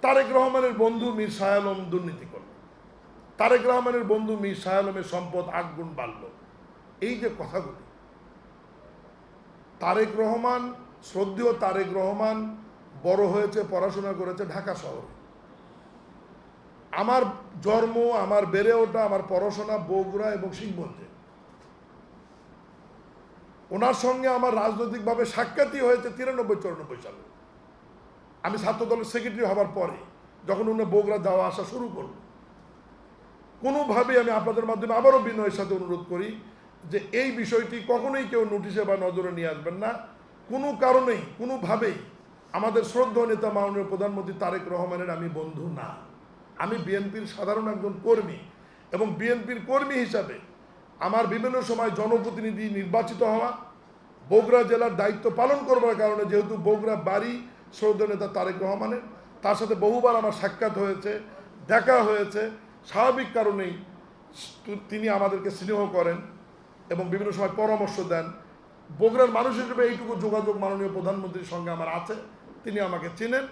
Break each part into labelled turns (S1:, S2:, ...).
S1: তারেক রহমানের বন্ধু মীর শাহ আলম দুর্নীতি করল, তারেক রহমানের বন্ধু মীর শাহ আলমের সম্পদ 8 গুণ বাড়ল। এই যে কথাগুলি, তারেক রহমান, শ্রদ্ধেয় তারেক রহমান বড় হয়েছে, পড়াশোনা করেছে ঢাকা শহরে। আমার জন্ম, আমার বেড়ে ওঠা, আমার পড়াশোনা বগুড়া এবং শিবগঞ্জে। ওনার সঙ্গে আমার রাজনৈতিকভাবে সাক্ষাৎই হয়েছে 93-94 সালে। আমি ছাত্রদলের সেক্রেটারি হবার পরে যখন উনি বগুড়া যাওয়া আসা শুরু করল, কোনোভাবেই আমি আপনাদের মাধ্যমে আবারও বিনয়ের সাথে অনুরোধ করি যে এই বিষয়টি কখনোই কেউ নোটিশে বা নজরে নিয়ে আসবেন না। কোনো কারণেই, কোনোভাবেই আমাদের শ্রদ্ধেয় নেতা মাননীয় প্রধানমন্ত্রী তারেক রহমানের আমি বন্ধু না। আমি বিএনপির সাধারণ একজন কর্মী এবং বিএনপির কর্মী হিসাবে আমার বিভিন্ন সময় জনপ্রতিনিধি নির্বাচিত হওয়া, বগুড়া জেলার দায়িত্ব পালন করবার কারণে, যেহেতু বগুড়া বাড়ি শ্রদ্ধেয় নেতা তারেক রহমানের, তার সাথে বহুবার আমার সাক্ষাৎ হয়েছে, দেখা হয়েছে। স্বাভাবিক কারণেই তিনি আমাদেরকে স্নেহ করেন এবং বিভিন্ন সময় পরামর্শ দেন। বগুড়ার মানুষ হিসেবে এইটুকু যোগাযোগ মাননীয় প্রধানমন্ত্রীর সঙ্গে আমার আছে, তিনি আমাকে চেনেন,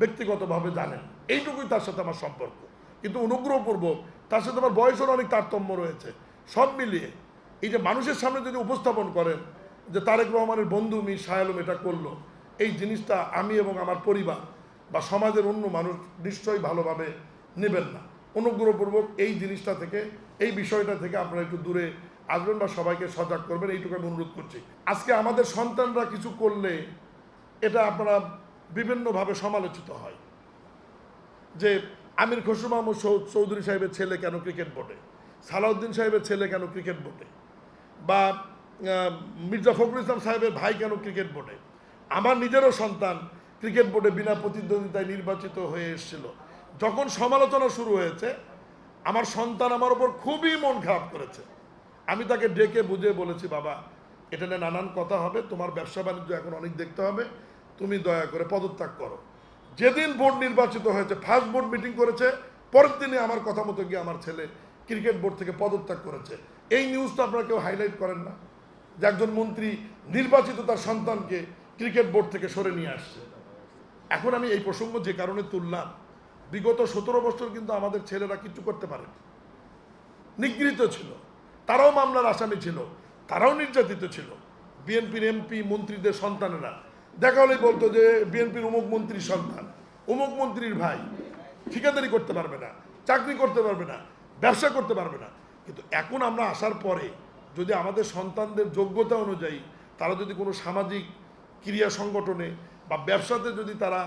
S1: ব্যক্তিগতভাবে জানেন, এইটুকুই তার সাথে আমার সম্পর্ক। কিন্তু অনুগ্রহপূর্বক তার সাথে আমার বয়সের অনেক তারতম্য রয়েছে। সব মিলিয়ে এই যে মানুষের সামনে যদি উপস্থাপন করেন যে তারেক রহমানের বন্ধু মীর শাহ আলম এটা করলো, এই জিনিসটা আমি এবং আমার পরিবার বা সমাজের অন্য মানুষ নিশ্চয়ই ভালোভাবে নেবেন না। অনুগ্রহপূর্বক এই জিনিসটা থেকে, এই বিষয়টা থেকে আপনারা একটু দূরে আসবেন বা সবাইকে সজাগ করবেন, এইটুকু আমি অনুরোধ করছি। আজকে আমাদের সন্তানরা কিছু করলে এটা আপনারা বিভিন্নভাবে সমালোচিত হয় যে আমির খসরু মাহমুদ চৌধুরী সাহেবের ছেলে কেন ক্রিকেট বোর্ডে, সালাউদ্দিন সাহেবের ছেলে কেন ক্রিকেট বোর্ডে, বা মির্জা ফখরুল ইসলাম সাহেবের ভাই কেন ক্রিকেট বোর্ডে। আমার নিজেরও সন্তান ক্রিকেট বোর্ডে বিনা প্রতিদ্বন্দ্বিতায় নির্বাচিত হয়ে এসেছিল। যখন সমালোচনা শুরু হয়েছে, আমার সন্তান আমার ওপর খুবই মন খারাপ করেছে। আমি তাকে ডেকে বুঝে বলেছি, বাবা এটা নিয়ে নানান কথা হবে, তোমার ব্যবসা বাণিজ্য এখন অনেক দেখতে হবে, তুমি দয়া করে পদত্যাগ করো। যেদিন বোর্ড নির্বাচিত হয়েছে, ফার্স্ট বোর্ড মিটিং করেছে, পরের দিনে আমার কথা মতো গিয়ে আমার ছেলে ক্রিকেট বোর্ড থেকে পদত্যাগ করেছে। এই নিউজটা আপনারা কেউ হাইলাইট করেন না যে একজন মন্ত্রী নির্বাচিত তার সন্তানকে ক্রিকেট বোর্ড থেকে সরে নিয়ে আসছে। এখন আমি এই প্রসঙ্গ যে কারণে তুললাম, বিগত 17 বছর কিন্তু আমাদের ছেলেরা কিছু করতে পারেনি, নিগৃহীত ছিল, তারাও মামলার আসামি ছিল, তারাও নির্যাতিত ছিল। বিএনপির এমপি মন্ত্রীদের সন্তানেরা দেখা হলেই বলতো যে বিএনপির অমুক মন্ত্রীর সন্তান, অমুক মন্ত্রীর ভাই, ঠিকাদারি করতে পারবে না, চাকরি করতে পারবে না, ব্যবসা করতে পারবে না। কিন্তু এখন আমরা আসার পরে যদি আমাদের সন্তানদের যোগ্যতা অনুযায়ী তারা যদি কোনো সামাজিক ক্রিয়া সংগঠনে বা ব্যবসাতে যদি তারা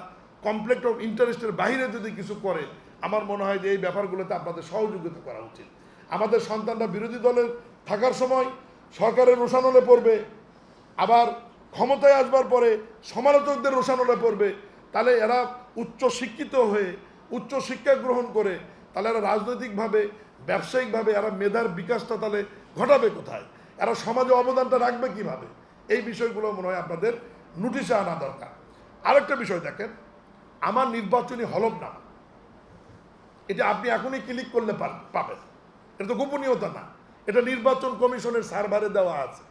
S1: কনফ্লিক্ট অফ ইন্টারেস্টের বাইরে যদি কিছু করে, আমার মনে হয় যে এই ব্যাপারগুলোতে আপনাদের সহযোগিতা করা উচিত। আমাদের সন্তানরা বিরোধী দলের থাকার সময় সরকারের রোষানলে পড়বে, আবার ক্ষমতায় আসবার পরে সমালোচকদের রোষানলে পড়বে, তাহলে এরা উচ্চ শিক্ষিত হয়ে উচ্চ শিক্ষা গ্রহণ করে তাহলে এরা রাজনৈতিকভাবে, ব্যবসায়িকভাবে এরা মেধার বিকাশটা তাহলে ঘটাবে কোথায়, এরা সমাজে অবদানটা রাখবে কিভাবে? এই বিষয়গুলো মনে হয় আপনাদের নোটিশে আনা দরকার। আরেকটা বিষয় দেখেন, আমার নির্বাচনী হলফনামা, এটা আপনি এখনই ক্লিক করলে পাবেন, এটা তো গোপনীয়তা না, এটা নির্বাচন কমিশনের সার্ভারে দেওয়া আছে,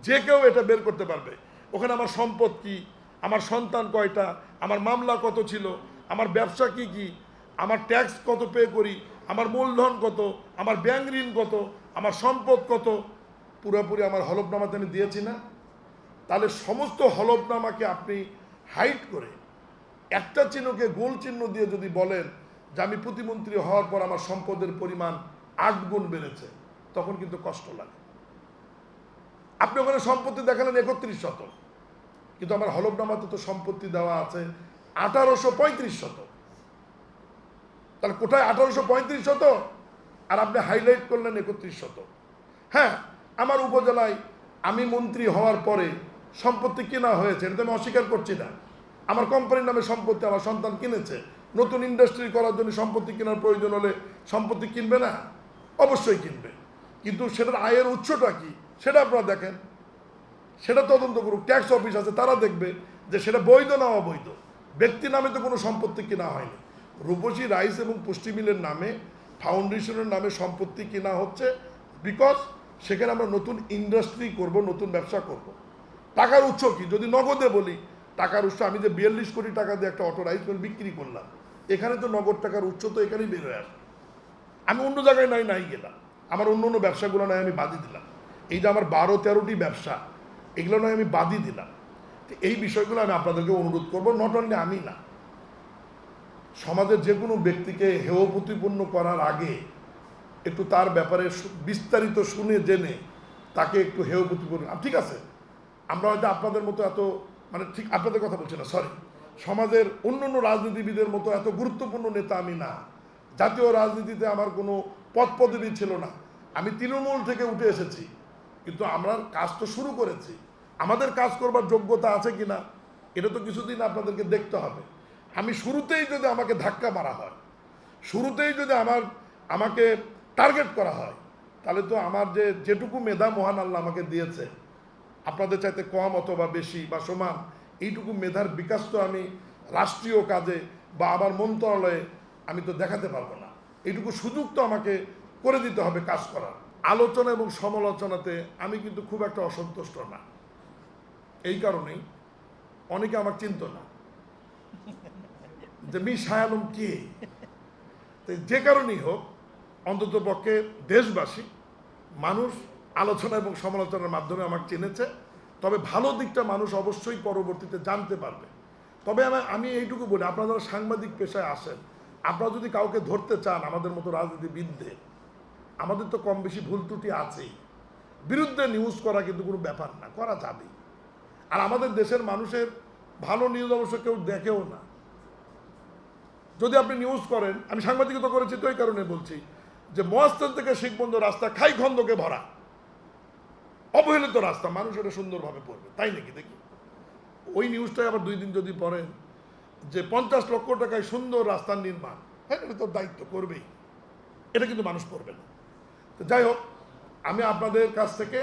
S1: যে কেউ এটা বের করতে পারবে। ওখানে আমার সম্পদ কি, আমার সন্তান কয়টা, আমার মামলা কত ছিল, আমার ব্যবসা কি কি, আমার ট্যাক্স কত পে করি, আমার মূলধন কত, আমার ব্যাংক ঋণ কত, আমার সম্পদ কত, পুরোপুরি আমার হলফনামাতে আমি দিয়েছি না? তাহলে সমস্ত হলফনামাকে আপনি হাইড করে একটা চিহ্নকে গোল চিহ্ন দিয়ে যদি বলেন যে আমি প্রতিমন্ত্রী হওয়ার পর আমার সম্পদের পরিমাণ 8 গুণ বেড়েছে, তখন কিন্তু কষ্ট লাগে। আপনি ওখানে সম্পত্তি দেখালেন 31 শতক, কিন্তু আমার হলফনামাতে তো সম্পত্তি দেওয়া আছে 1835 শতক। তাহলে কোথায় 1835 শতক আর আপনি হাইলাইট করলেন 31 শতক? হ্যাঁ, আমার উপজেলায় আমি মন্ত্রী হওয়ার পরে সম্পত্তি কেনা হয়েছে, এটা তো আমি অস্বীকার করছি না। আমার কোম্পানির নামে সম্পত্তি আমার সন্তান কিনেছে, নতুন ইন্ডাস্ট্রি করার জন্য সম্পত্তি কেনার প্রয়োজন হলে সম্পত্তি কিনবে না? অবশ্যই কিনবে, কিন্তু সেটার আয়ের উৎসটা কি সেটা আপনারা দেখেন, সেটা তদন্ত করুক। ট্যাক্স অফিস আছে, তারা দেখবে যে সেটা বৈধ না অবৈধ। ব্যক্তি নামে তো কোনো সম্পত্তি কেনা হয়নি। রূপসী রাইস এবং পুষ্টি মিলের নামে, ফাউন্ডেশনের নামে সম্পত্তি কেনা হচ্ছে বিকজ সেখানে আমরা নতুন ইন্ডাস্ট্রি করব, নতুন ব্যবসা করব। টাকার উৎস কি? যদি নগদে বলি, টাকার উৎস আমি যে 42 কোটি টাকা দিয়ে একটা অটো রাইস মিল বিক্রি করলাম, এখানে তো নগদ টাকার উৎস তো এখানেই বের হয়ে আসে। আমি অন্য জায়গায় নাই গেলাম, আমার অন্য অন্য ব্যবসাগুলো নয় আমি বাদই দিলাম। এই যে আমার 12-13টি ব্যবসা, এগুলো নয় আমি বাদই দিলাম। তো এই বিষয়গুলো আমি আপনাদেরকে অনুরোধ করবো, নট অনলি আমি না, সমাজের যে কোনো ব্যক্তিকে হেয় প্রতিপন্ন করার আগে একটু তার ব্যাপারে বিস্তারিত শুনে জেনে তাকে একটু হেয় প্রতিপন্ন। ঠিক আছে, আমরা হয়তো আপনাদের মতো এত, মানে ঠিক আপনাদের কথা বলছি না, সরি, সমাজের অন্য অন্য রাজনীতিবিদের মতো এত গুরুত্বপূর্ণ নেতা আমি না। জাতীয় রাজনীতিতে আমার কোনো পদ পদবি ছিল না, আমি তৃণমূল থেকে উঠে এসেছি, কিন্তু আমরা কাজ তো শুরু করেছি। আমাদের কাজ করবার যোগ্যতা আছে কিনা এটা তো কিছুদিন আপনাদেরকে দেখতে হবে। আমি শুরুতেই যদি আমাকে ধাক্কা মারা হয়, শুরুতেই যদি আমাকে টার্গেট করা হয়, তাহলে তো আমার যেটুকু মেধা মহান আল্লাহ আমাকে দিয়েছে, আপনাদের চাইতে কম অথবা বেশি বা সমান, এইটুকু মেধার বিকাশ তো আমি রাষ্ট্রীয় কাজে বা আমার মন্ত্রণালয়ে আমি তো দেখাতে পারবো না। এইটুকু সুযোগ তো আমাকে করে দিতে হবে কাজ করার। আলোচনা এবং সমালোচনাতে আমি কিন্তু খুব একটা অসন্তুষ্ট না। এই কারণেই অনেকে আমার চিনত না যে মি শাহ আলম কে। যে কারণেই হোক, অন্তত পক্ষে দেশবাসী, মানুষ আলোচনা এবং সমালোচনার মাধ্যমে আমাকে চিনেছে। তবে ভালো দিকটা মানুষ অবশ্যই পরবর্তীতে জানতে পারবে। তবে আমি এইটুকু বলি, আপনারা যারা সাংবাদিক পেশায় আসেন, আপনারা যদি কাউকে ধরতে চান আমাদের মতো রাজনীতিবিদদের, আমাদের তো কম বেশি ভুল ত্রুটি আছেই, বিরুদ্ধে নিউজ করা কিন্তু কোনো ব্যাপার না, করা যাবে। আর আমাদের দেশের মানুষের ভালো নিউজ অবশ্য কেউ দেখেও না। যদি আপনি নিউজ করেন, আমি সাংবাদিকতা করেছি তো এই কারণে বলছি যে মহাস্থান থেকে শিখ বন্ধ রাস্তা খাই খন্দকে ভরা, অবহেলিত রাস্তা, মানুষ এটা সুন্দরভাবে পড়বে, তাই নাকি? দেখি ওই নিউজটাই আবার 2 দিন যদি পড়েন যে 50 লক্ষ টাকায় সুন্দর রাস্তার নির্মাণ, হ্যাঁ এটা তোর দায়িত্ব করবেই, এটা কিন্তু মানুষ করবে না। তো যাই হোক, আমি আপনাদের কাছ থেকে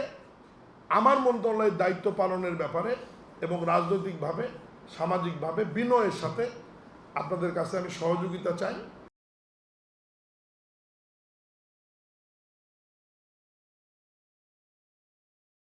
S1: আমার মন্ত্রণালয়ের দায়িত্ব পালনের ব্যাপারে এবং রাজনৈতিকভাবে সামাজিকভাবে বিনয়ের সাথে আপনাদের কাছে আমি সহযোগিতা চাই।